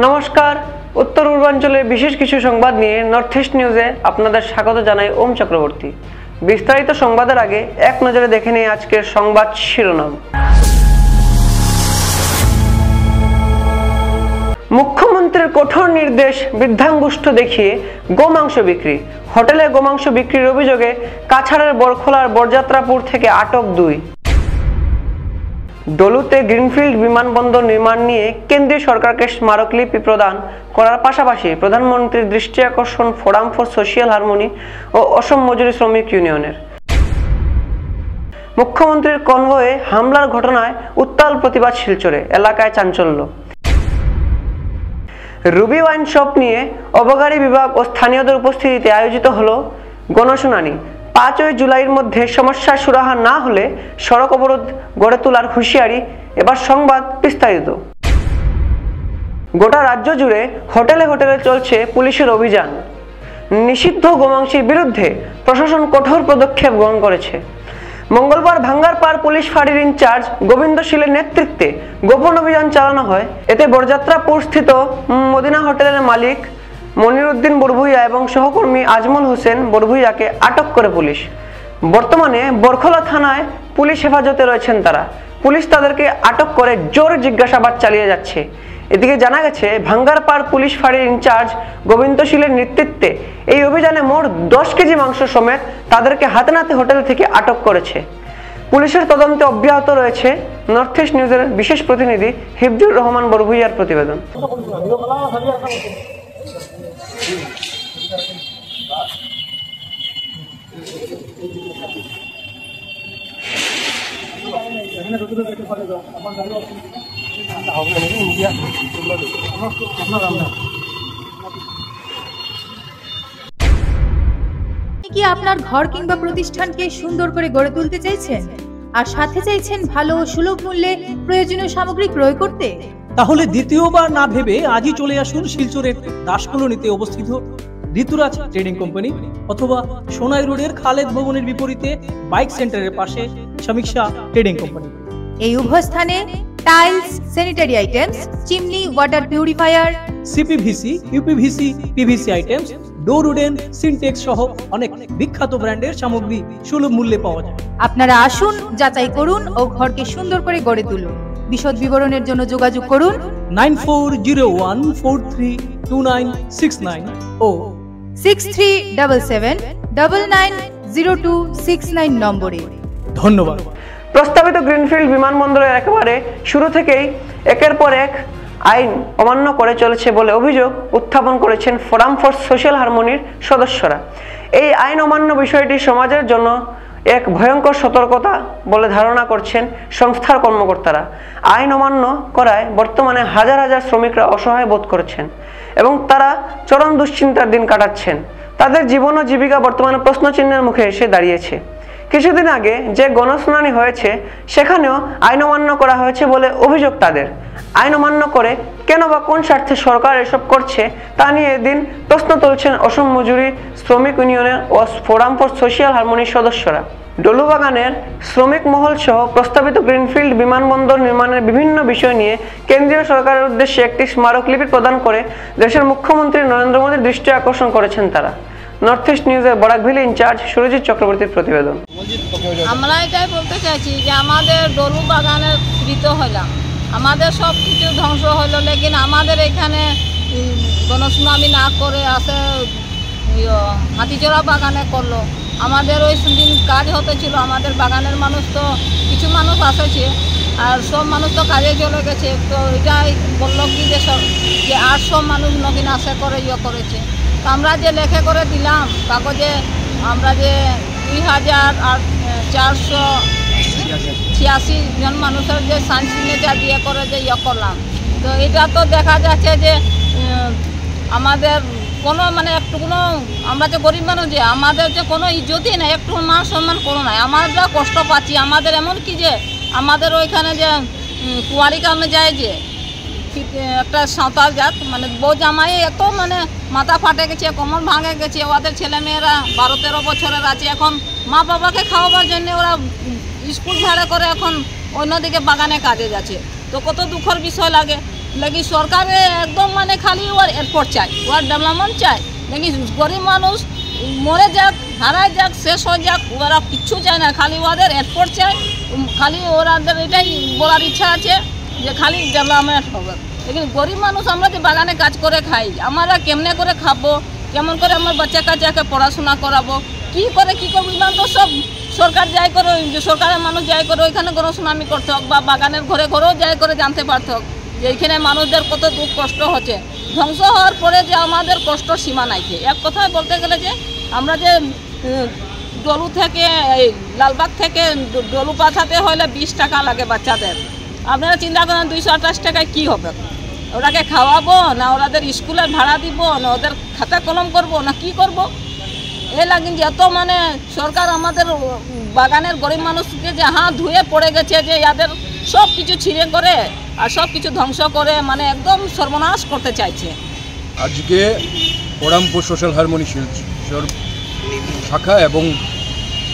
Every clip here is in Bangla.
নমস্কার, উত্তর পূর্বাঞ্চলের বিশেষ কিছু সংবাদ নিয়ে নর্থ ইস্ট নিউজে আপনাদের স্বাগত জানাই ওম চক্রবর্তী। বিস্তারিত সংবাদের আগে এক নজরে দেখে নিই আজকের সংবাদ শিরোনাম। মুখ্যমন্ত্রীর কঠোর নির্দেশ, বৃদ্ধাঙ্গুষ্ঠ দেখিয়ে গোমাংস বিক্রি। হোটেলে গোমাংস বিক্রির অভিযোগে কাছাড়ের বরখোলার বরযাত্রাপুর থেকে আটক 2। ডলুতে গ্রিনফিল্ড বিমানবন্দর নির্মাণ নিয়ে কেন্দ্রীয় সরকারকে স্মারকলিপি প্রদান করার পাশাপাশি প্রধানমন্ত্রীর দৃষ্টি আকর্ষণ ফোরাম ফর সোশিয়াল হারমোনি ও অসম মজুরি শ্রমিক ইউনিয়নের। মুখ্যমন্ত্রীর কনভয়ে হামলার ঘটনায় উত্তাল প্রতিবাদ শিলচরে, এলাকায় চাঞ্চল্য। রুবি ওয়াইন শপ নিয়ে অবকারী বিভাগ ও স্থানীয়দের উপস্থিতিতে আয়োজিত হলো গণশুনানি। 5 জুলাইয়ের মধ্যে সমস্যার সুরাহা না হলে সড়ক অবরোধ গড়ে তোলার হুঁশিয়ারি। এবার সংবাদ বিস্তারিত। গোটা রাজ্য জুড়ে হোটেলে হোটেলে চলছে পুলিশের অভিযান। নিষিদ্ধ গোমাংসের বিরুদ্ধে প্রশাসন কঠোর পদক্ষেপ গ্রহণ করেছে। মঙ্গলবার ভাঙ্গারপাড় পুলিশ ফাঁড়ির ইনচার্জ গোবিন্দ শীলের নেতৃত্বে গোপন অভিযান চালানো হয়। এতে বরযাত্রাপুর স্থিত মদিনা হোটেলের মালিক মনিরুদ্দিন বড়ভুইয়া এবং সহকর্মী আজমল হোসেন বড়ভুইয়াকে আটক করে পুলিশ। বর্তমানে বরখোলা থানায় পুলিশ হেফাজতে রয়েছেন তারা। পুলিশ তাদেরকে আটক করে জোর জিজ্ঞাসাবাদ চালিয়ে যাচ্ছে। এদিকে জানা গেছে, ভাঙ্গারপাড় পুলিশ ফাঁড়ির ইনচার্জ গোবিন্দ শীলের নেতৃত্বে এই অভিযানে মোট 10 কেজি মাংস সমেত তাদেরকে হাতে নাতে হোটেল থেকে আটক করেছে। পুলিশের তদন্তে অব্যাহত রয়েছে। নর্থ ইস্ট নিউজের বিশেষ প্রতিনিধি হিফজুর রহমান বড়ভুইয়ার প্রতিবেদন। কি আপনার ঘর কিংবা প্রতিষ্ঠানকে সুন্দর করে গড়ে তুলতে চাইছেন আর সাথে চাইছেন ভালো ও সুলভ মূল্যে প্রয়োজনীয় সামগ্রী ক্রয় করতে? তাহলে দ্বিতীয়বার না ভেবে আজই চলে আসুন শিলচরের দাসকলোনিতে অবস্থিত ঋতুরাজ ট্রেডিং কোম্পানি অথবা সোনাই রোডের খালেদ ভবনের বিপরীতে বাইক সেন্টারের পাশে সমীক্ষা ট্রেডিং কোম্পানি। এই উভয় স্থানে tiles, sanitary items, chimney, water purifier, CPVC, uPVC, PVC items, ডোর উডেন, সিনটেক্স সহ অনেক বিখ্যাত ব্র্যান্ডের সামগ্রী সুলভ মূল্যে পাওয়া যায়। আপনারা আসুন, যাচাই করুন ও ঘরকে সুন্দর করে গড়ে তুলুন। বিশদ বিবরণের জন্য যোগাযোগ করুন 9401432969 ও 6377990269 নম্বরে। ধন্যবাদ। প্রস্তাবিত গ্রিনফিল্ড বিমানবন্দরের একেবারে শুরু থেকেই একের পর এক আইন অমান্য করে চলেছে বলে অভিযোগ উত্থাপন করেছেন ফোরাম ফর সোশ্যাল হারমোনির সদস্যরা। এই আইন অমান্য বিষয়টি সমাজের জন্য এক ভয়ঙ্কর সতর্কতা বলে ধারণা করছেন সংস্থার কর্মকর্তারা। আইন অমান্য করায় বর্তমানে হাজার হাজার শ্রমিকরা অসহায় বোধ করছেন এবং তারা চরম দুশ্চিন্তার দিন কাটাচ্ছেন। তাদের জীবন ও জীবিকা বর্তমানে প্রশ্নচিহ্নের মুখে এসে দাঁড়িয়েছে। কিছুদিন আগে যে গণশুনানি হয়েছে সেখানেও আইন অমান্য করা হয়েছে বলে অভিযোগ তাদের। আইন অমান্য করে কেন বা কোন স্বার্থে সরকার এসব করছে তা নিয়ে এদিন প্রশ্ন তুলছেন অসম মজুরি শ্রমিক ইউনিয়নের ও ফোরাম ফর সোশিয়াল হারমোনির সদস্যরা। ডলুবাগানের শ্রমিক মহল সহ প্রস্তাবিত গ্রিনফিল্ড বিমানবন্দর নির্মাণের বিভিন্ন বিষয় নিয়ে কেন্দ্রীয় সরকারের উদ্দেশ্যে একটি স্মারকলিপি প্রদান করে দেশের মুখ্যমন্ত্রী নরেন্দ্র মোদীর দৃষ্টি আকর্ষণ করেছেন তারা। নর্থ ইস্ট নিউজের বরাকভ্যালি ইনচার্জ সুরজিৎ চক্রবর্তীর প্রতিবেদন। আমরা এটাই বলতে চাইছি যে আমাদের ডলু বাগানের মৃত হলাম, আমাদের সব কিছু ধ্বংস হলো, লেকিন আমাদের এখানে গণশুনানি না করে আসে হাতিচড়া বাগানে করলো। আমাদের ওই দিন কাজ হতে ছিল, আমাদের বাগানের মানুষ তো কিছু মানুষ আসেছে আর সব মানুষ তো কাজে চলে গেছে। তো এটাই বললো কি যে 800 মানুষ নবীন আসে করে করেছে। তো আমরা যে লেখে করে দিলাম কাগজে, আমরা যে 2486 জন মানুষের যে সাইন সিগনেচার দিয়ে করে যে করলাম, তো এটা তো দেখা যাচ্ছে যে আমাদের কোনো মানে একটু কোনো, আমরা যে গরিব মানুষ যে আমাদের যে কোনো ইজ্জতই নাই, একটু মান সম্মান কোনো নাই। আমরা কষ্ট পাচ্ছি। আমাদের এমন কি যে আমাদের ওইখানে যে কুয়ারি কামে যায় যে একটা সাঁওতাল জাত, মানে বউ জামাই এত মানে মাথা ফাটে গেছে, কোমর ভাঙে গেছে, ওদের ছেলেমেয়েরা 12-13 বছরের আছে। এখন মা বাবাকে খাওয়াবার জন্য ওরা স্কুল ভাড়া করে এখন অন্যদিকে বাগানে কাজে যাচ্ছে। তো কত দুঃখের বিষয় লাগে। लेकिन सरकार एकदम माने खाली ওর এয়ারপোর্ট চাই, ওর ডেভেলপমেন্ট চাই, लेकिन গরিব মানুষ মরে যাক, হারায় যাক, শেষ হয়ে যাক, ওরা কিচ্ছু চায় না, খালি ওদের এয়ারপোর্ট চাই, খালি ওদের এটাই বলার ইচ্ছা আছে যে খালি ডেভেলপমেন্ট হবে। लेकिन গরিব মানুষ আমরা যে বাগানে কাজ করে খাই, আমরা কেমনে করে খাবো, কেমন করে আমার বাচ্চা কাচ্চাকে পড়াশোনা করাবো, কি করবো, ইমান তো সব সরকার যাই করে, সরকারের মানুষ যাই করে ওইখানে গণশুনানি করতে হোক বা বাগানের ঘরে ঘরেও যাই করে জানতে পারতে হোক যে এইখানে মানুষদের কত দুঃখ কষ্ট হচ্ছে। ধ্বংস হওয়ার পরে যে আমাদের কষ্ট সীমা নাইছে। এক কথায় বলতে গেলে যে আমরা যে ডলু থেকে এই লালবাগ থেকে ডলু পাঠাতে হলে 20 টাকা লাগে বাচ্চাদের। আপনারা চিন্তা করেন 228 টাকায় কী হবে? ওরাকে খাওয়াবো না ওদের স্কুলের ভাড়া দিব না ওদের খাতা কলম করব না কি করব? এই লাগে যে এত মানে সরকার আমাদের বাগানের গরিব মানুষকে যে হাত ধুয়ে পড়ে গেছে যে এদের সব কিছু ছিঁড়ে করে আর সব কিছু ধ্বংস করে মানে একদম সর্বনাশ করতে চাইছে। আজকে পরামপুর সোশ্যাল হারমোনি শিলচর শাখা এবং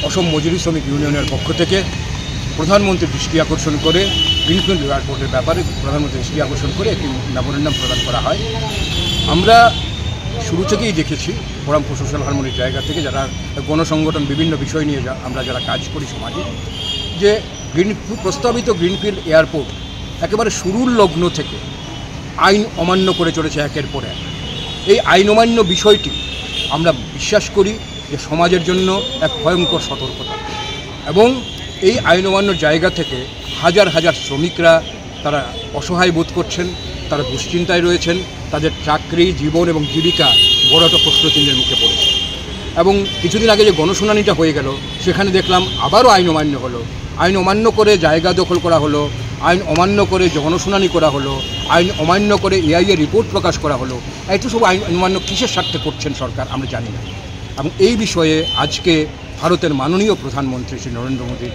অসম মজুরি শ্রমিক ইউনিয়নের পক্ষ থেকে প্রধানমন্ত্রীর দৃষ্টি আকর্ষণ করে গ্রিনফিল্ড এয়ারপোর্টের ব্যাপারে প্রধানমন্ত্রীর দৃষ্টি আকর্ষণ করে একটি মেমোরেন্ডাম প্রদান করা হয়। আমরা শুরু থেকেই দেখেছি পরামপুর সোশ্যাল হারমোনির জায়গা থেকে যারা গণসংগঠন বিভিন্ন বিষয় নিয়ে আমরা যারা কাজ করি সমাজে, যে প্রস্তাবিত গ্রিনফিল্ড এয়ারপোর্ট একেবারে শুরুর লগ্ন থেকে আইন অমান্য করে চলেছে একের পর এক। এই আইন অমান্য বিষয়টি আমরা বিশ্বাস করি যে সমাজের জন্য এক ভয়ঙ্কর সতর্কতা, এবং এই আইন অমান্য জায়গা থেকে হাজার হাজার শ্রমিকরা তারা অসহায় বোধ করছেন, তারা দুশ্চিন্তায় রয়েছেন, তাদের চাকরি, জীবন এবং জীবিকা বড় একটা প্রশ্নচিহ্নের মুখে পড়েছে। এবং কিছুদিন আগে যে গণশুনানিটা হয়ে গেল সেখানে দেখলাম আবারও আইন অমান্য হলো, আইন অমান্য করে জায়গা দখল করা হলো, আইন অমান্য করে গণশুনানি করা হলো, আইন অমান্য করে এআইএ রিপোর্ট প্রকাশ করা হলো। এত সব আইন অমান্য কিসের স্বার্থে করছেন সরকার আমরা জানি না। এবং এই বিষয়ে আজকে ভারতের মাননীয় প্রধানমন্ত্রী শ্রী নরেন্দ্র মোদী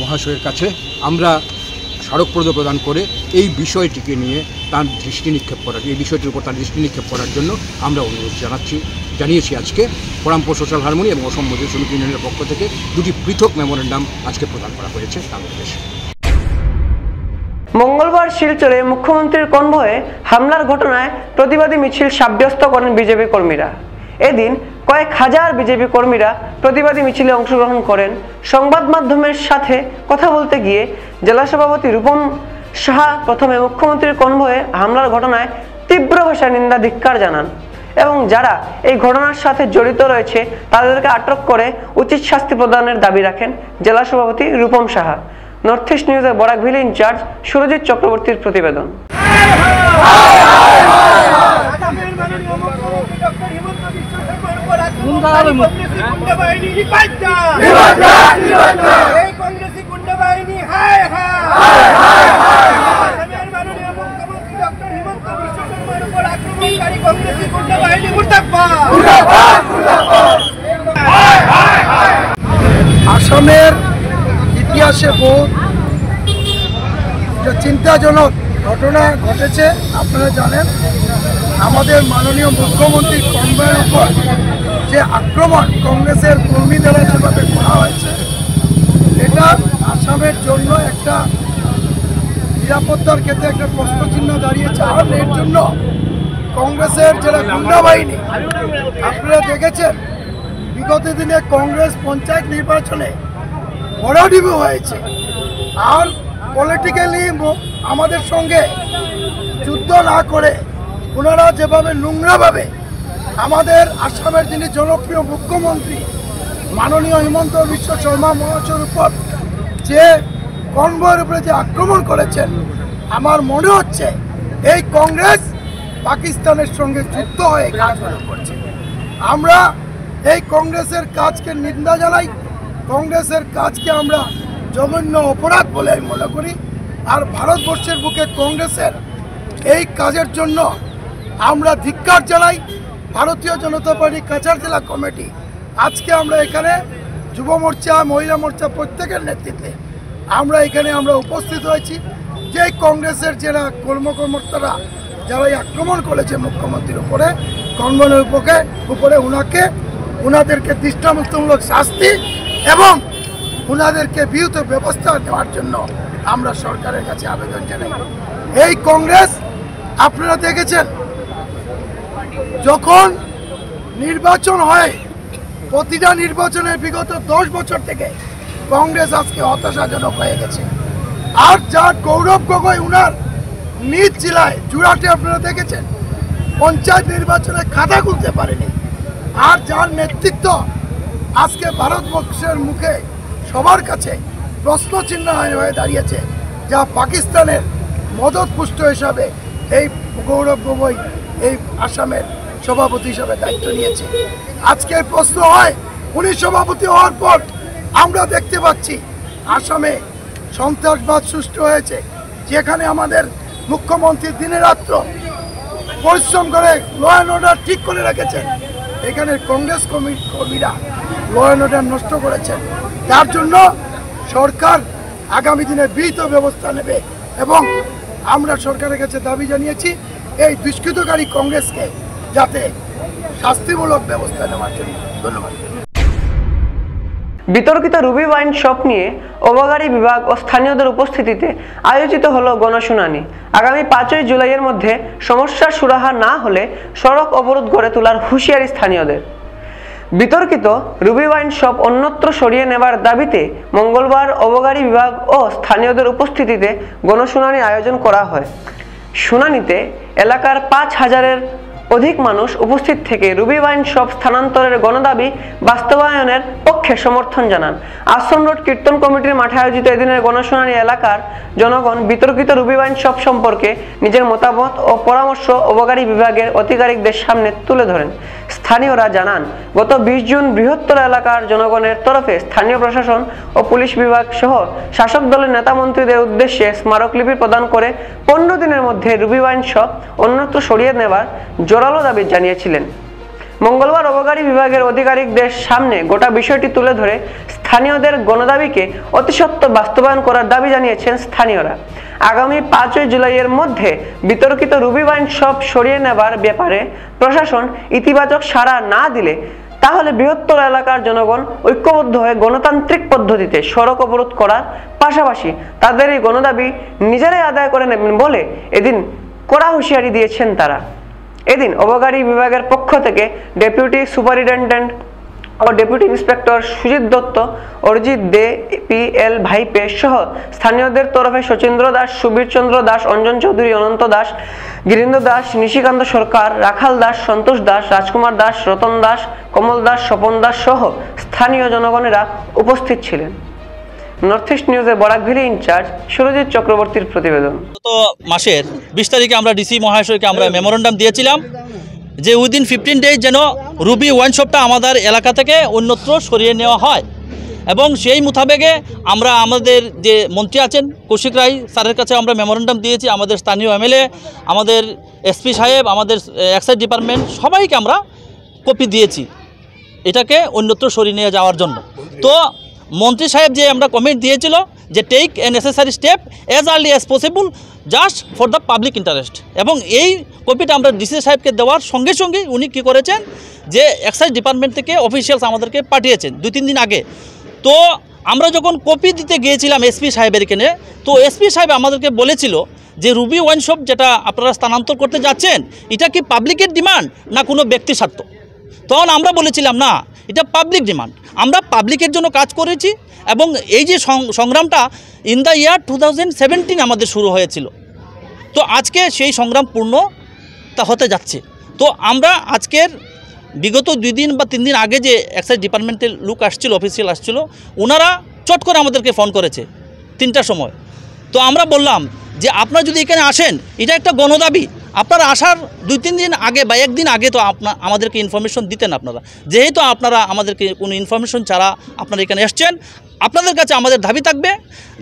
মহাশয়ের কাছে আমরা স্মারকপত্র প্রদান করে এই বিষয়টিকে নিয়ে তার দৃষ্টি নিক্ষেপ করার, এই বিষয়টির উপর তার দৃষ্টি নিক্ষেপ করার জন্য আমরা অনুরোধ জানিয়েছি। আজকে পরামপুর সোশ্যাল হারমোনি এবং অসম মজুরি শ্রমিক ইউনিয়নের পক্ষ থেকে দুটি পৃথক মেমোরেন্ডাম আজকে প্রদান করা হয়েছে বাংলাদেশে। মঙ্গলবার শিলচরে মুখ্যমন্ত্রীর কনভয়ে হামলার ঘটনায় প্রতিবাদী মিছিল সাব্যস্ত করেন বিজেপি কর্মীরা। এদিন কয়েক হাজার বিজেপি কর্মীরা প্রতিবাদী মিছিলে অংশগ্রহণ করেন। সংবাদ মাধ্যমের সাথে কথা বলতে গিয়ে জেলা সভাপতি রূপম সাহা প্রথমে মুখ্যমন্ত্রীর কনভয়ে হামলার ঘটনায় তীব্র ভাষায় নিন্দা ধিক্কার জানান এবং যারা এই ঘটনার সাথে জড়িত রয়েছে তাদেরকে আটক করে উচিত শাস্তি প্রদানের দাবি রাখেন জেলা সভাপতি রূপম সাহা। নর্থ ইস্ট নিউজের বরাকভিল ইনচার্জ সুরজিৎ চক্রবর্তীর প্রতিবেদন। আসামের ইতিহাসে বহুত চিন্তাজনক ঘটনা ঘটেছে। আপনারা জানেন আমাদের মাননীয় মুখ্যমন্ত্রী কনভয়ের উপর যে আক্রমণ কংগ্রেসের কর্মী দ্বারা যেভাবে করা হয়েছে, এটা আসামের জন্য একটা নিরাপত্তার ক্ষেত্রে একটা প্রশ্নচিহ্ন দাঁড়িয়েছে। আর এর জন্য কংগ্রেসের যারা গুন্ডা বাহিনী, আপনারা দেখেছেন বিগত দিনে কংগ্রেস পঞ্চায়েত নির্বাচনে ভরাডুবি হয়েছে। আর পলিটিক্যালি আমাদের সঙ্গে যুদ্ধ না করে ওনারা যেভাবে নোংরাভাবে আমাদের আসামের যিনি জনপ্রিয় মুখ্যমন্ত্রী মাননীয় হিমন্ত বিশ্ব শর্মা মহাশয়ের উপর যে কনভয়ের উপরে যে আক্রমণ করেছেন, আমার মনে হচ্ছে এই কংগ্রেস পাকিস্তানের সঙ্গে যুক্ত হয়ে কাজগুলো করছে। আমরা এই কংগ্রেসের কাজকে নিন্দা জানাই, কংগ্রেসের কাজকে আমরা জঘন্য অপরাধ বলে আমি মনে করি। আর ভারতবর্ষের বুকে কংগ্রেসের এই কাজের জন্য আমরা ধিক্কার জানাই। ভারতীয় জনতা পার্টি কাছাড় জেলা কমিটি আজকে আমরা এখানে যুব মোর্চা, মহিলা মোর্চা প্রত্যেকের নেতৃত্বে আমরা এখানে উপস্থিত হয়েছি। যে কংগ্রেসের যারা কর্মকর্তারা যারা এই আক্রমণ করেছে মুখ্যমন্ত্রীর উপরে, কনভয়ের উপরে ওনাদেরকে দৃষ্টান্তমূলক শাস্তি এবং ওনাদেরকে বিহিত ব্যবস্থা নেওয়ার জন্য আমরা সরকারের কাছে আবেদন জানাই। এই কংগ্রেস আপনারা দেখেছেন যখন নির্বাচন হয়, প্রতিটা নির্বাচনে বিগত 10 বছর থেকে কংগ্রেস আজকে হতাশাজনক হয়ে গেছে। আর যার গৌরব গগৈ উনার নিজ জেলায় জুরাটে আপনারা দেখেছেন পঞ্চায়েত নির্বাচনে খাতা খুলতে পারেনি। আর যার নেতৃত্ব আজকে ভারতবর্ষের মুখে সবার কাছে প্রশ্নচিহ্ন হয়ে দাঁড়িয়েছে, যা পাকিস্তানের মদতপুষ্ট হিসাবে এই গৌরব গগৈ এই আসামের সভাপতি হিসাবে দায়িত্ব নিয়েছে। আজকে প্রশ্ন হয়, উনি সভাপতি হওয়ার পর আমরা দেখতে পাচ্ছি আসামে সন্ত্রাসবাদ সৃষ্টি হয়েছে, যেখানে আমাদের মুখ্যমন্ত্রী দিনে রাত্র পরিশ্রম করে ল অ্যান্ড অর্ডার ঠিক করে রেখেছেন। এখানে কংগ্রেস কর্মীরা ল অ্যান্ড অর্ডার নষ্ট করেছেন। তার জন্য সরকার আগামী দিনে বিহিত ব্যবস্থা নেবে এবং আমরা সরকারের কাছে দাবি জানিয়েছি এই দুষ্কৃতকারী কংগ্রেসকে যাতে শাস্তিমূলক ব্যবস্থা নেওয়ার জন্য। ধন্যবাদ। বিতর্কিত রুবি ওয়াইন শপ নিয়ে অবকারী বিভাগ ও স্থানীয়দের উপস্থিতিতে আয়োজিত হলো গণশুনানি। আগামী 5ই জুলাইয়ের মধ্যে সমস্যার সুরাহা না হলে সড়ক অবরোধ গড়ে তোলার হুঁশিয়ারি স্থানীয়দের। বিতর্কিত রুবি ওয়াইন শপ অন্যত্র সরিয়ে নেবার দাবিতে মঙ্গলবার অবকারী বিভাগ ও স্থানীয়দের উপস্থিতিতে গণশুনানি আয়োজন করা হয়। শুনানিতে এলাকার 5000-এর অধিক মানুষ উপস্থিত থেকে রুবি ওয়াইন শপ স্থানান্তরের গণদাবি বাস্তবায়নের পক্ষে সমর্থন জানান। আশ্রম রোড কীর্তন কমিটির মাঠে আয়োজিত এদিনের গণশুনানি এলাকার জনগণ বিতর্কিত রুবি ওয়াইন শপ সম্পর্কে নিজের মতামত ও পরামর্শ অবকারী বিভাগের আধিকারিকদের সামনে তুলে ধরেন। স্থানীয়রা জানান, গত 20 জুন বৃহত্তর এলাকার জনগণের তরফে স্থানীয় প্রশাসন ও পুলিশ বিভাগ সহ শাসক দলের নেতা মন্ত্রীদের উদ্দেশ্যে স্মারকলিপি প্রদান করে 15 দিনের মধ্যে রুবি ওয়াইন শপ অন্যত্র সরিয়ে নেবার জোরালো দাবি জানিয়েছিলেন। মঙ্গলবার অবকারী বিভাগের আধিকারিকদের সামনে গোটা বিষয়টি তুলে ধরে স্থানীয়দের গণদাবিকে অতি সত্বর বাস্তবায়ন করার দাবি জানিয়েছেন স্থানীয়রা। আগামী 5ই জুলাইয়ের মধ্যে বিতর্কিত রুবি ওয়াইন শপ সরিয়ে নেবার ব্যাপারে প্রশাসন ইতিবাচক সাড়া না দিলে তাহলে বৃহত্তর এলাকার জনগণ ঐক্যবদ্ধ হয়ে গণতান্ত্রিক পদ্ধতিতে সড়ক অবরোধ করার পাশাপাশি তাদের এই গণদাবি নিজেরাই আদায় করে নেবেন বলে এদিন কড়া হুঁশিয়ারি দিয়েছেন তারা। এদিন অবকারী বিভাগের পক্ষ থেকে ডেপুটি সুপারিনটেন্ডেন্ট ও ডেপুটি ইন্সপেক্টর সুজিত দত্ত, অরিজিৎ দে, PL ভাইপে সহ স্থানীয়দের তরফে শচীন্দ্র দাস, সুবীর চন্দ্র দাস, অঞ্জন চৌধুরী, অনন্ত দাস, গিরীন্দ্র দাস, নিশিকান্ত সরকার, রাখাল দাস, সন্তোষ দাস, রাজকুমার দাস, রতন দাস, কমল দাস, স্বপন দাস সহ স্থানীয় জনগণেরা উপস্থিত ছিলেন। নর্থ ইস্ট নিউজের বরাকভেলি ইনচার্জ সুরজিৎ চক্রবর্তীর প্রতিবেদন। গত মাসের 20 তারিখে আমরা ডিসি মহাশয়কে আমরা মেমোরেন্ডাম দিয়েছিলাম যে উইদিন 15 ডেজ যেন রুবি ওয়াইন শপটা আমাদের এলাকা থেকে অন্যত্র সরিয়ে নেওয়া হয় এবং সেই মোতাবেকে আমরা আমাদের যে মন্ত্রী আছেন কৌশিক রায় স্যারের কাছে আমরা মেমোরেন্ডাম দিয়েছি। আমাদের স্থানীয় MLA, আমাদের SP সাহেব, আমাদের এক্সাইজ ডিপার্টমেন্ট সবাইকে আমরা কপি দিয়েছি এটাকে অন্যত্র সরিয়ে নিয়ে যাওয়ার জন্য। তো মন্ত্রী সাহেব যে আমরা কমিট দিয়েছিল যে take a necessary step as early as possible just for the public interest, এবং এই কপিটা আমরা ডিসি সাহেবকে দেওয়ার সঙ্গে সঙ্গে উনি কী করেছেন যে এক্সাইজ ডিপার্টমেন্ট থেকে অফিসিয়ালস আমাদেরকে পাঠিয়েছেন 2-3 দিন আগে। তো আমরা যখন কপি দিতে গিয়েছিলাম SP সাহেবের এখানে, তো SP সাহেব আমাদেরকে বলেছিল যে রুবি ওয়াইন শপ যেটা আপনারা স্থানান্তর করতে যাচ্ছেন এটা কি পাবলিকের ডিমান্ড না কোনো ব্যক্তি স্বার্থ। তখন আমরা বলেছিলাম না, এটা পাবলিক ডিমান্ড, আমরা পাবলিকের জন্য কাজ করেছি এবং এই যে সংগ্রামটা ইন দ্য ইয়ার 2017 আমাদের শুরু হয়েছিল। তো আজকে সেই সংগ্রাম পূর্ণতা হতে যাচ্ছে। তো আমরা আজকের বিগত 2 দিন বা 3 দিন আগে যে এক্সাইজ ডিপার্টমেন্টের লোক আসছিল, অফিসিয়াল আসছিল, ওনারা চট করে আমাদেরকে ফোন করেছে 3টার সময়। তো আমরা বললাম যে আপনারা যদি এখানে আসেন এটা একটা গণদাবি, আপনারা আসার 2-3 দিন আগে বা 1 দিন আগে তো আমাদেরকে ইনফরমেশন দিতেন আপনারা, যেহেতু আপনারা আমাদেরকে কোনো ইনফরমেশন ছাড়া আপনারা এখানে এসছেন, আপনাদের কাছে আমাদের দাবি থাকবে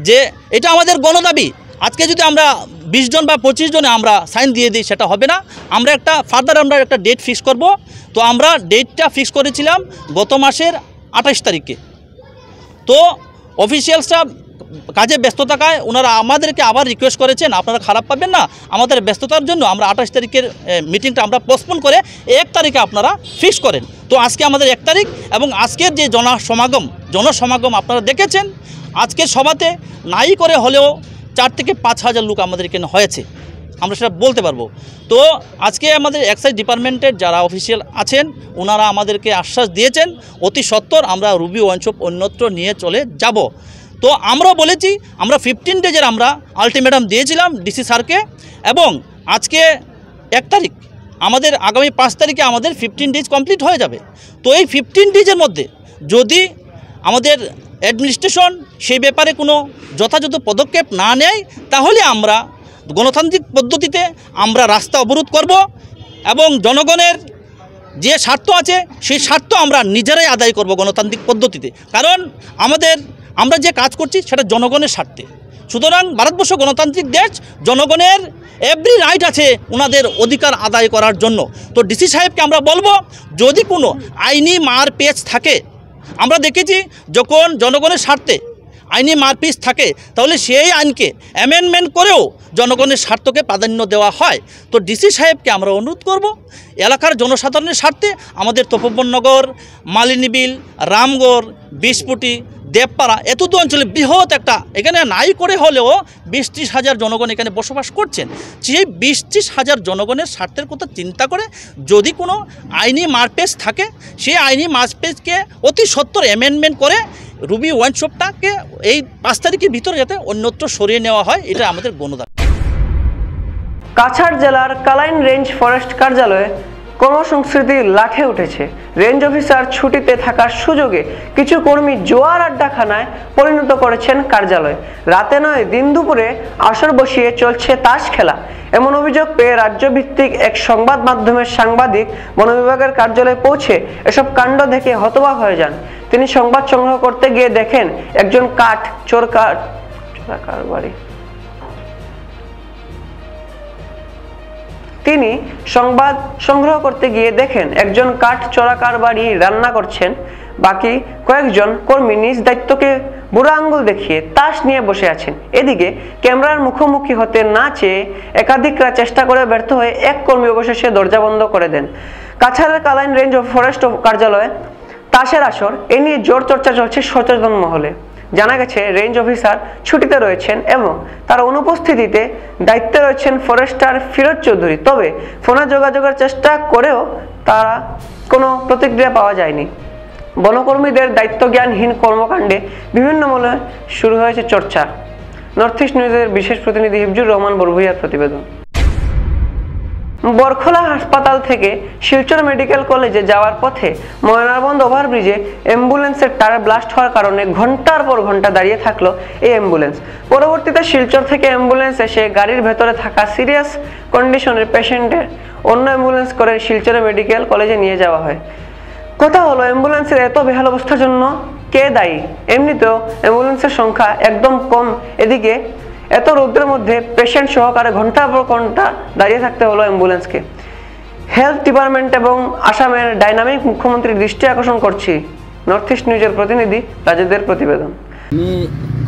যে এটা আমাদের গণদাবি। আজকে যদি আমরা 20 জন বা 25 জনে আমরা সাইন দিয়ে দিই সেটা হবে না, আমরা আমরা একটা ডেট ফিক্স করব। তো আমরা ডেটটা ফিক্স করেছিলাম গত মাসের 28 তারিখে। তো অফিসিয়ালসরা কাজে ব্যস্ত থাকায় ওনারা আমাদেরকে আবার রিকোয়েস্ট করেছেন আপনারা খারাপ পাবেন না, আমাদের ব্যস্ততার জন্য আমরা 28 তারিখের মিটিংটা আমরা পোস্টপোন করে 1 তারিখে আপনারা ফিক্স করেন। তো আজকে আমাদের 1 তারিখ এবং আজকের যে জনসমাগম আপনারা দেখেছেন, আজকের সভাতে নাই করে হলেও 4 থেকে 5 হাজার লোক আমাদের এখানে হয়েছে। আমরা সেটা বলতে পারবো। তো আজকে আমাদের এক্সাইজ ডিপার্টমেন্টের যারা অফিসিয়াল আছেন ওনারা আমাদেরকে আশ্বাস দিয়েছেন অতি সত্বর আমরা রুবি ওয়াইন শপ অন্যত্র নিয়ে চলে যাব। তো আমরাও বলেছি আমরা 15 ডেজের আমরা আলটিমেটাম দিয়েছিলাম ডিসি স্যারকে, এবং আজকে 1 তারিখ, আমাদের আগামী 5 তারিখে আমাদের 15 ডেজ কমপ্লিট হয়ে যাবে। তো এই 15 ডেজের মধ্যে যদি আমাদের অ্যাডমিনিস্ট্রেশন সেই ব্যাপারে কোনো যথাযথ পদক্ষেপ না নেয় তাহলে আমরা গণতান্ত্রিক পদ্ধতিতে আমরা রাস্তা অবরোধ করব, এবং জনগণের যে স্বার্থ আছে সেই স্বার্থ আমরা নিজেরাই আদায় করব গণতান্ত্রিক পদ্ধতিতে। কারণ আমরা যে কাজ করছি সেটা জনগণের স্বার্থে। সুতরাং ভারতবর্ষ গণতান্ত্রিক দেশ, জনগণের এভরি রাইট আছে ওনাদের অধিকার আদায় করার জন্য। তো ডিসি সাহেবকে আমরা বলবো যদি কোনো আইনি মারপ্যাচ থাকে, আমরা দেখেছি যখন জনগণের স্বার্থে আইনি মারপিস থাকে তাহলে সেই আইনকে অ্যামেন্ডমেন্ট করেও জনগণের স্বার্থকে প্রাধান্য দেওয়া হয়। তো ডিসি সাহেবকে আমরা অনুরোধ করব এলাকার জনসাধারণের স্বার্থে আমাদের তপবননগর, মালিনীবিল, রামগড়, বিশপুটি, দেবপাড়া এতদূর অঞ্চলে বৃহৎ একটা, এখানে নাই করে হলেও 20-30 হাজার জনগণ এখানে বসবাস করছেন। সেই 20-30 হাজার জনগণের স্বার্থের কথা চিন্তা করে যদি কোনো আইনি মারপ্যাচ থাকে সেই আইনি মারপ্যাচকে অতি সত্বর অ্যামেন্ডমেন্ট করে রুবি ওয়াইন শপটাকে এই 5 তারিখের ভিতরে যাতে অন্যত্র সরিয়ে নেওয়া হয়, এটা আমাদের গণদাবি। কাছাড় জেলার কালাইন রেঞ্জ ফরেস্ট কার্যালয়ে কর্মসংস্কৃতি লাঠে উঠেছে। রেঞ্জ অফিসার ছুটিতে থাকার সুযোগে কিছু কর্মী জোয়ার আড্ডাখানায় পরিণত করেছেন কার্যালয়। রাতে নয় দিন দুপুরে আসর বসিয়ে চলছে তাস খেলা, এমন অভিযোগ পেয়ে রাজ্যভিত্তিক এক সংবাদ মাধ্যমের সাংবাদিক বন বিভাগের কার্যালয়ে পৌঁছে এসব কাণ্ড দেখে হতবাক হয়ে যান। তিনি সংবাদ সংগ্রহ করতে গিয়ে দেখেন একজন কাঠ চোর কারবারি তিনি সংবাদ সংগ্রহ করতে গিয়ে দেখেন একজন কাঠ চোরা কারবারি রান্না করছেন, বাকি কয়েকজন কর্মী নিজ দায়িত্বকে বুড়ো আঙ্গুল দেখিয়ে তাস নিয়ে বসে আছেন। এদিকে ক্যামেরার মুখোমুখি হতে না চেয়ে একাধিকরা চেষ্টা করে ব্যর্থ হয়ে এক কর্মী অবশেষে দরজা বন্ধ করে দেন। কাছাড়ের কালাইন রেঞ্জ অফ ফরেস্ট কার্যালয়ে তাসের আসর, এ নিয়ে জোর চর্চা চলছে সচেতন মহলে। জানা গেছে রেঞ্জ অফিসার ছুটিতে রয়েছেন এবং তার অনুপস্থিতিতে দায়িত্বে রয়েছেন ফরেস্টার ফিরোজ চৌধুরী। তবে ফোনে যোগাযোগের চেষ্টা করেও তারা কোনো প্রতিক্রিয়া পাওয়া যায়নি। বনকর্মীদের দায়িত্বজ্ঞানহীন কর্মকাণ্ডে বিভিন্ন মহলে শুরু হয়েছে চর্চা। নর্থ ইস্ট নিউজের বিশেষ প্রতিনিধি হিফজুর রহমান বরভুইয়ার প্রতিবেদন। বরখলা হাসপাতাল থেকে শিলচর মেডিকেল কলেজে যাওয়ার পথে ময়নারবন্দ ওভারব্রিজে অ্যাম্বুলেন্সের টায়ার ব্লাস্ট হওয়ার কারণে ঘন্টার পর ঘন্টা দাঁড়িয়ে থাকলো এই অ্যাম্বুলেন্স। পরবর্তীতে শিলচর থেকে অ্যাম্বুলেন্স এসে গাড়ির ভেতরে থাকা সিরিয়াস কন্ডিশনের পেশেন্টের অন্য অ্যাম্বুলেন্স করে শিলচর মেডিকেল কলেজে নিয়ে যাওয়া হয়। কথা হলো অ্যাম্বুলেন্সের এত বেহাল অবস্থার জন্য কে দায়ী? এমনিতেও অ্যাম্বুলেন্সের সংখ্যা একদম কম, এদিকে এত রোদ্রের মধ্যে পেশেন্ট সহকারে ঘন্টার পর ঘন্টা দাঁড়িয়ে থাকতে হলো অ্যাম্বুলেন্সকে। হেলথ ডিপার্টমেন্ট এবং আসামের ডাইনামিক মুখ্যমন্ত্রীর দৃষ্টি আকর্ষণ করছি। নর্থ ইস্ট নিউজের প্রতিনিধি রাজেদের প্রতিবেদন। আমি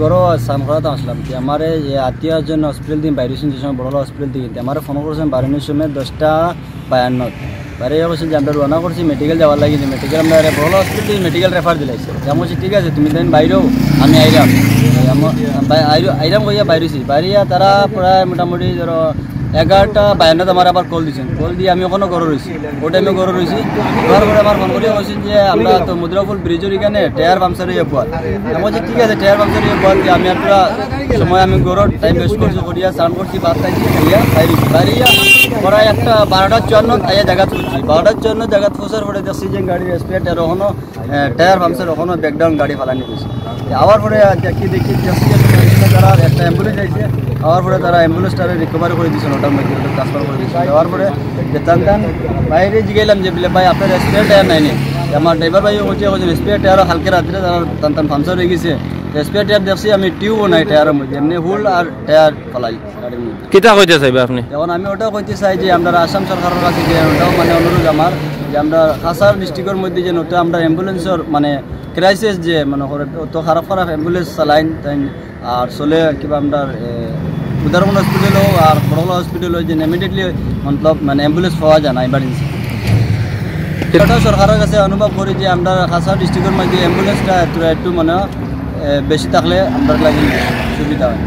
গরো সামখরাতে আসলাম যে আমার আত্মীয়র জন্য হসপিটাল দিন বাইরে যে সময় বড় হসপিটাল দিকে আমার ফোন করেছেন 12টার সময় 10:52 বাইরে বলছেন যে আমরা রওনা করছি মেডিকেল যাওয়ার লাগে, যে মেডিকেল আমরা বড় হসপিটাল মেডিকেল রেফার দিলাইছে। আমি বলছি ঠিক আছে তুমি দিন বাইরেও আমি আইলাম আইলাম কইয়া বাইরেছি বাইরিয়া তারা প্রায় মোটামুটি ধরো 11:52 আমার আবার কল দিয়েছেন। কল দিয়ে আমি ওখানে ঘরে রয়েছি, ওই টাইমে ঘরে রয়েছি। তারপরে আমার ফোন করে বলছেন যে আমরা তো মুদ্রাপুল ব্রিজের এখানে টায়ার পাম্পসার ইয়ে পাওয়া। আমি বলছি ঠিক আছে টায়ার পাম্পসার ইয়ে পাওয়া দিয়ে আমি একটা সময় আমি ঘরের টাইম ওয়েস্ট করছি, করিয়া স্নান করছি, ভাত খাইছি, খাইয়া বাইরিয়া প্রায় একটা 12:54 আইয়া জায়গা তুলছি। 12:54 জায়গা পৌঁছার পরে দেখছি যে গাড়ির স্পেয়ার টায়ার ওখানো টায়ার পাম্পসার ওখানো ব্যাকডাউন গাড়ি ফালানি গেছে। আবার পরে দেখি তারা একটা অ্যাম্বুলেন্স আইছে, আবার পরে তারা অ্যাম্বুলেন্সটারে রিকভারি করে দিয়েছেন, ওটার মধ্যে ওটা ট্রান্সফার করে দিয়েছে। যাওয়ার পরে টান বাইরে জিগাইলাম যে বলে ভাই আপনার স্পেয়ার টায়ার নাই নি? আমার ড্রাইভার ভাইও বলছে স্পেয়ার টায়ারও হালকে রাত্রে তারা টান পাংচার হয়ে গেছে। স্পেয়ার টায়ার দেখছি আমি টিউবও নাই টায়ারের মধ্যে, এমনি হুল আর টায়ার ফলাই গাড়ির মধ্যে। কিতা কইতে চাইবে আপনি? এখন আমি ওটাও কইতে চাই যে আমরা আসাম সরকারের কাছে যে ওটাও মানে অনুরোধ আমার যে আমরা কাছাড় ডিস্ট্রিক্টের মধ্যে যে ওটা আমরা অ্যাম্বুলেন্সের মানে ক্রাইসিস যে মানে তো খারাপ অ্যাম্বুলেন্স চালাইন তাই আর চলে কিবা আমরা উদাহরণ হসপিটাল হোক আর বড় হসপিটাল হোক যে ইমিডিয়েটলি মতলব মানে অ্যাম্বুলেন্স পাওয়া যায় না ইমার্জেন্সি। এটাও সরকারের কাছে অনুভব করি যে আমরা কাছাড় ডিস্ট্রিক্টের মধ্যে অ্যাম্বুলেন্সটা একটু মানে বেশি থাকলে আমরা লাগে সুবিধা হয়।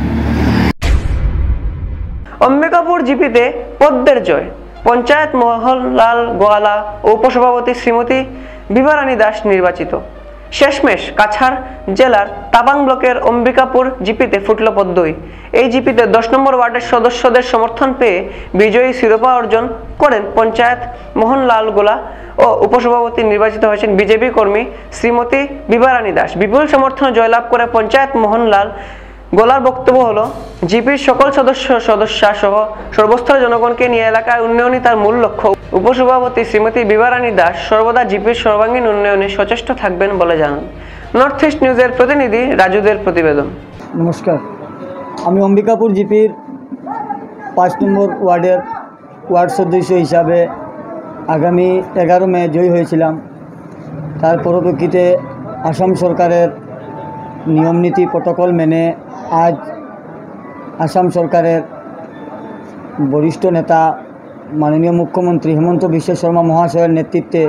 অম্বিকাপুর জিপিতে পদ্মের জয়, পঞ্চায়েত মোহনলাল গোয়ালা ও উপসভাপতি শ্রীমতী বিভারানী দাস নির্বাচিত। শেষমেশ কাছাড় জেলার তাবাং ব্লকের অম্বিকাপুর জিপিতে ফুটল পদ্মই। এই জিপিতে 10 নম্বর ওয়ার্ডের সদস্যদের সমর্থন পেয়ে বিজয়ী শিরোপা অর্জন করেন পঞ্চায়েত মোহনলাল গোলা ও উপসভাপতি নির্বাচিত হয়েছেন বিজেপি কর্মী শ্রীমতী বিভারানী দাস। বিপুল সমর্থনে জয়লাভ করে পঞ্চায়েত মোহনলাল গোলার বক্তব্য হলো, জিপির সকল সদস্যা সহ সর্বস্তরের জনগণকে নিয়ে এলাকার উন্নয়নই তার মূল লক্ষ্য। উপসভাপতি শ্রীমতী বিভারানী দাস সর্বদা জিপির সর্বাঙ্গীন উন্নয়নে সচেষ্ট থাকবেন বলে জানান। নর্থ ইস্ট নিউজের প্রতিনিধি রাজুদের প্রতিবেদন। নমস্কার, আমি অম্বিকাপুর জিপির 5 নম্বর ওয়ার্ডের ওয়ার্ড সদস্য হিসাবে আগামী 11 মে জয়ী হয়েছিলাম। তার পরিপ্রেক্ষিতে আসাম সরকারের নিয়মনীতি প্রটোকল মেনে আজ আসাম সরকারের বরিষ্ঠ নেতা মাননীয় মুখ্যমন্ত্রী হিমন্ত বিশ্ব শর্মা মহাশয়ের নেতৃত্বে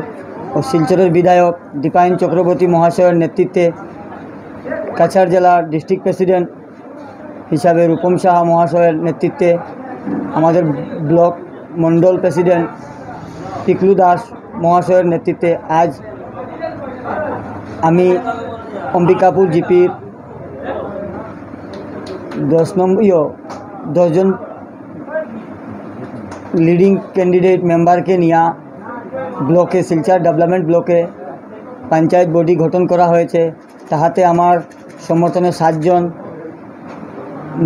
ও শিলচরের বিধায়ক দীপায়ন চক্রবর্তী মহাশয়ের নেতৃত্বে কাছাড় জেলার ডিস্ট্রিক্ট প্রেসিডেন্ট হিসাবে রূপম সাহা মহাশয়ের নেতৃত্বে আমাদের ব্লক মণ্ডল প্রেসিডেন্ট পিকলু দাস মহাশয়ের নেতৃত্বে আজ আমি অম্বিকাপুর জিপির 10 জন লিডিং ক্যান্ডিডেট মেম্বারকে নিয়ে ব্লকে শিলচর ডেভেলপমেন্ট ব্লকে পঞ্চায়েত বডি গঠন করা হয়েছে। তাহাতে আমার সমর্থনে 7 জন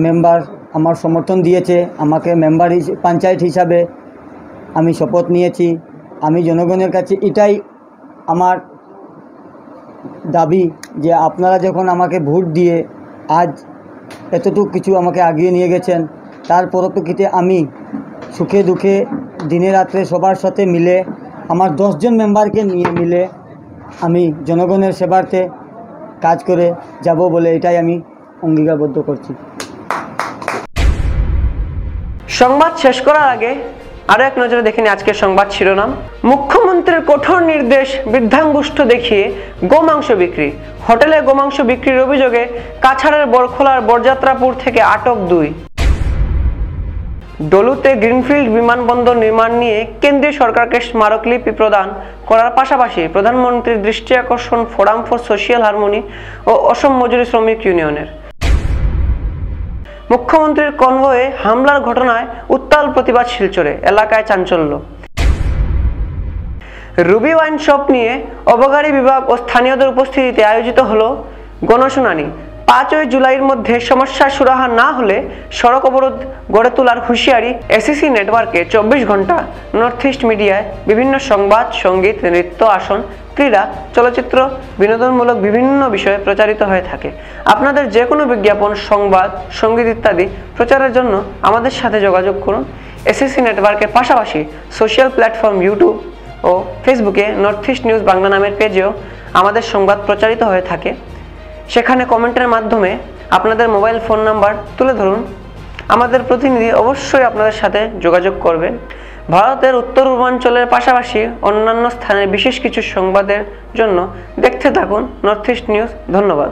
মেম্বার আমার সমর্থন দিয়েছে। আমাকে মেম্বার পঞ্চায়েত হিসাবে আমি শপথ নিয়েছি। আমি জনগণের কাছে এটাই আমার দাবি যে আপনারা যখন আমাকে ভোট দিয়ে আজ এতটুকু কিছু আমাকে আগিয়ে নিয়ে গেছেন, তার পরিপ্রেক্ষিতে আমি সুখে দুঃখে দিনে রাত্রে সবার সাথে মিলে আমার 10 জন মেম্বারকে নিয়ে মিলে আমি জনগণের সেবার্থে কাজ করে যাব বলে এটাই আমি অঙ্গীকারবদ্ধ করছি। সংবাদ শেষ করার আগে আরো এক নজরে দেখেনি আজকের সংবাদ শিরোনাম। মুখ্যমন্ত্রীর কঠোর নির্দেশ, বৃদ্ধাঙ্গুষ্ঠ দেখিয়ে গোমাংস বিক্রি। হোটেলে গোমাংস বিক্রির অভিযোগে কাছাড়ের বরখোলার বরযাত্রাপুর থেকে আটক 2। ডলুতে গ্রিনফিল্ড বিমানবন্দর নির্মাণ নিয়ে কেন্দ্রীয় সরকারকে স্মারকলিপি প্রদান করার পাশাপাশি প্রধানমন্ত্রীর দৃষ্টি আকর্ষণ ফোরাম ফর সোশিয়াল হারমোনি ও অসম মজুরি শ্রমিক ইউনিয়নের। মুখ্যমন্ত্রীর কনভয়ে হামলার ঘটনায় উত্তাল প্রতিবাদ শিলচরে, এলাকায় চাঞ্চল্য। রুবি ওয়াইন শপ নিয়ে অবকারী বিভাগ ও স্থানীয়দের উপস্থিতিতে আয়োজিত হলো গণশুনানি। 5 জুলাইয়ের মধ্যে সমস্যার সুরাহা না হলে সড়ক অবরোধ গড়ে তোলার হুঁশিয়ারি এসিসি নেটওয়ার্কে। 24 ঘন্টা নর্থ ইস্ট মিডিয়ায় বিভিন্ন সংবাদ, সঙ্গীত, নৃত্য, আসন, ক্রীড়া, চলচ্চিত্র, বিনোদনমূলক বিভিন্ন বিষয়ে প্রচারিত হয়ে থাকে। আপনাদের যে কোনো বিজ্ঞাপন, সংবাদ, সঙ্গীত ইত্যাদি প্রচারের জন্য আমাদের সাথে যোগাযোগ করুন। এসিসি নেটওয়ার্কের পাশাপাশি সোশ্যাল প্ল্যাটফর্ম ইউটিউব ও ফেসবুকে নর্থ ইস্ট নিউজ বাংলা নামের পেজেও আমাদের সংবাদ প্রচারিত হয়ে থাকে। সেখানে কমেন্টের মাধ্যমে আপনাদের মোবাইল ফোন নাম্বার তুলে ধরুন। আমাদের প্রতিনিধি অবশ্যই আপনাদের সাথে যোগাযোগ করবে। ভারতের উত্তর পূর্বাঞ্চলের পাশাপাশি অন্যান্য স্থানের বিশেষ কিছু সংবাদের জন্য দেখতে থাকুন নর্থ ইস্ট নিউজ। ধন্যবাদ।